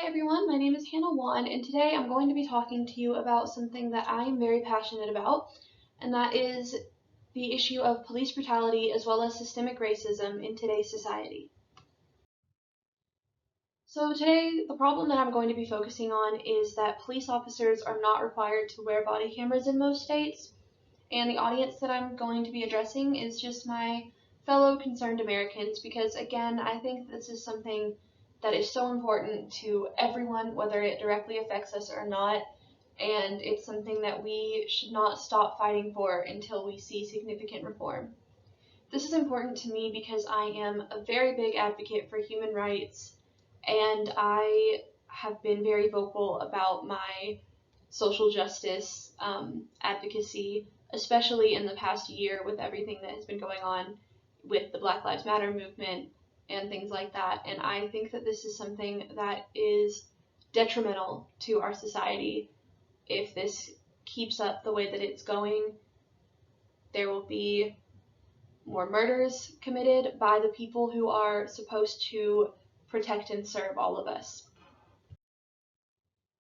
Hi everyone, my name is Wann, and today I'm going to be talking to you about something that I am very passionate about, and that is the issue of police brutality as well as systemic racism in today's society. So today, the problem that I'm going to be focusing on is that police officers are not required to wear body cameras in most states, and the audience that I'm going to be addressing is just my fellow concerned Americans because, again, I think this is something that is so important to everyone, whether it directly affects us or not, and it's something that we should not stop fighting for until we see significant reform. This is important to me because I am a very big advocate for human rights, and I have been very vocal about my social justice advocacy, especially in the past year with everything that has been going on with the Black Lives Matter movement and things like that. And I think that this is something that is detrimental to our society. If this keeps up the way that it's going, there will be more murders committed by the people who are supposed to protect and serve all of us.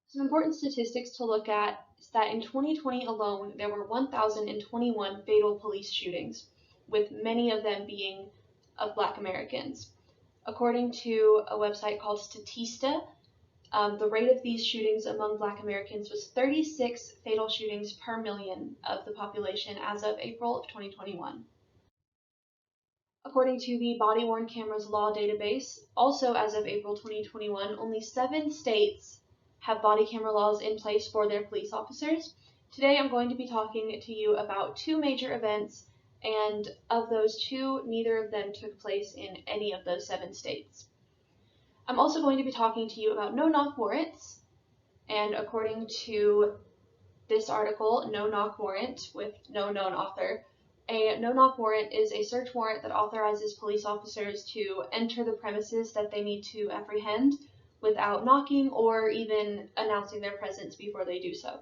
Some important statistics to look at is that in 2020 alone, there were 1,021 fatal police shootings, with many of them being of Black Americans. According to a website called Statista, the rate of these shootings among Black Americans was 36 fatal shootings per million of the population as of April of 2021. According to the Body-Worn Cameras Law database, also as of April 2021, only 7 states have body camera laws in place for their police officers. Today I'm going to be talking to you about 2 major events, and of those 2, neither of them took place in any of those 7 states. I'm also going to be talking to you about no-knock warrants, and according to this article, No-Knock Warrant, with no known author, a no-knock warrant is a search warrant that authorizes police officers to enter the premises that they need to apprehend without knocking or even announcing their presence before they do so.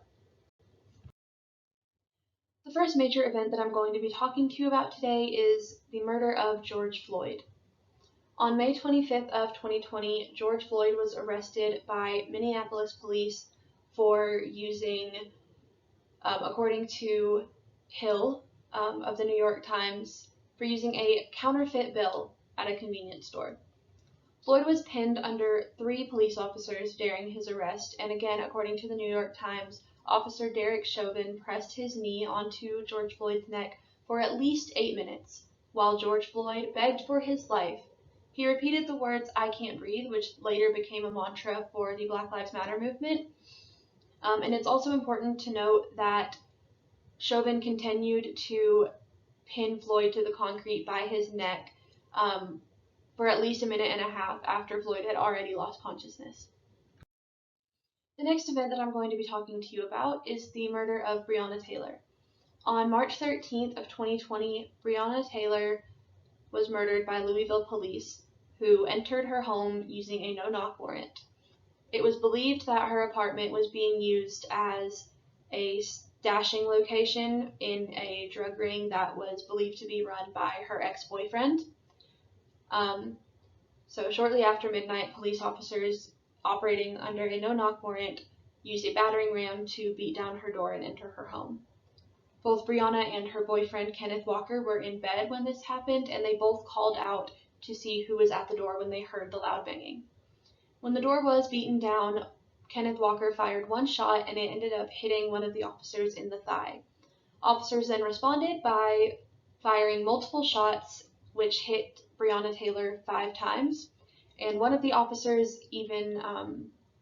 The first major event that I'm going to be talking to you about today is the murder of George Floyd. On May 25th of 2020, George Floyd was arrested by Minneapolis police for using, according to Hill of the New York Times, for using a counterfeit bill at a convenience store. Floyd was pinned under 3 police officers during his arrest, and again, according to the New York Times, Officer Derek Chauvin pressed his knee onto George Floyd's neck for at least 8 minutes, while George Floyd begged for his life. He repeated the words, "I can't breathe," which later became a mantra for the Black Lives Matter movement. And it's also important to note that Chauvin continued to pin Floyd to the concrete by his neck for at least a minute and a half after Floyd had already lost consciousness. The next event that I'm going to be talking to you about is the murder of Brianna Taylor. On March 13th of 2020, Brianna Taylor was murdered by Louisville police, who entered her home using a no-knock warrant. It was believed that her apartment was being used as a stashing location in a drug ring that was believed to be run by her ex-boyfriend. So shortly after midnight, police officers operating under a no-knock warrant used a battering ram to beat down her door and enter her home. Both Brianna and her boyfriend, Kenneth Walker, were in bed when this happened, and they both called out to see who was at the door when they heard the loud banging. When the door was beaten down, Kenneth Walker fired 1 shot, and it ended up hitting one of the officers in the thigh. Officers then responded by firing multiple shots, which hit Brianna Taylor 5 times, and one of the officers even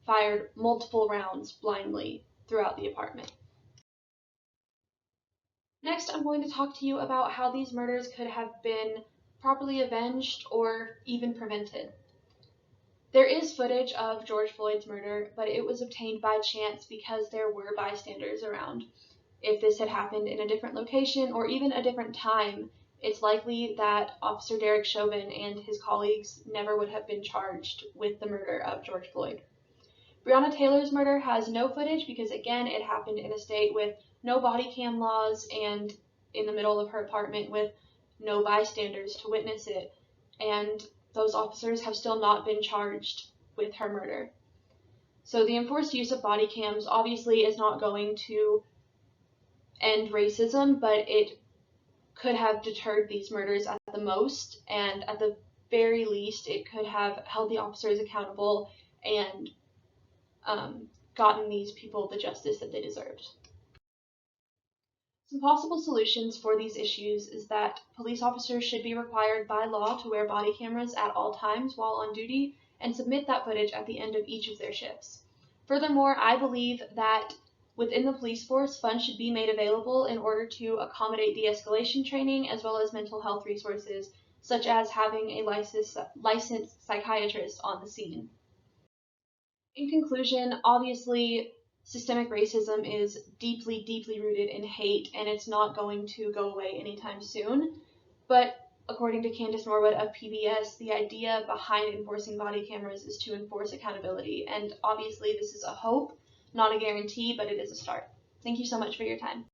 fired multiple rounds blindly throughout the apartment. Next, I'm going to talk to you about how these murders could have been properly avenged or even prevented. There is footage of George Floyd's murder, but it was obtained by chance because there were bystanders around. If this had happened in a different location or even a different time, it's likely that Officer Derek Chauvin and his colleagues never would have been charged with the murder of George Floyd. Brianna Taylor's murder has no footage because, again, it happened in a state with no body cam laws and in the middle of her apartment with no bystanders to witness it, and those officers have still not been charged with her murder. So the enforced use of body cams obviously is not going to end racism, but it could have deterred these murders at the most, and at the very least, it could have held the officers accountable and gotten these people the justice that they deserved. Some possible solutions for these issues is that police officers should be required by law to wear body cameras at all times while on duty and submit that footage at the end of each of their shifts. Furthermore, I believe that within the police force, funds should be made available in order to accommodate de-escalation training as well as mental health resources, such as having a licensed psychiatrist on the scene. In conclusion, obviously, systemic racism is deeply, deeply rooted in hate, and it's not going to go away anytime soon. But according to Candace Norwood of PBS, the idea behind enforcing body cameras is to enforce accountability. And obviously, this is a hope, not a guarantee, but it is a start. Thank you so much for your time.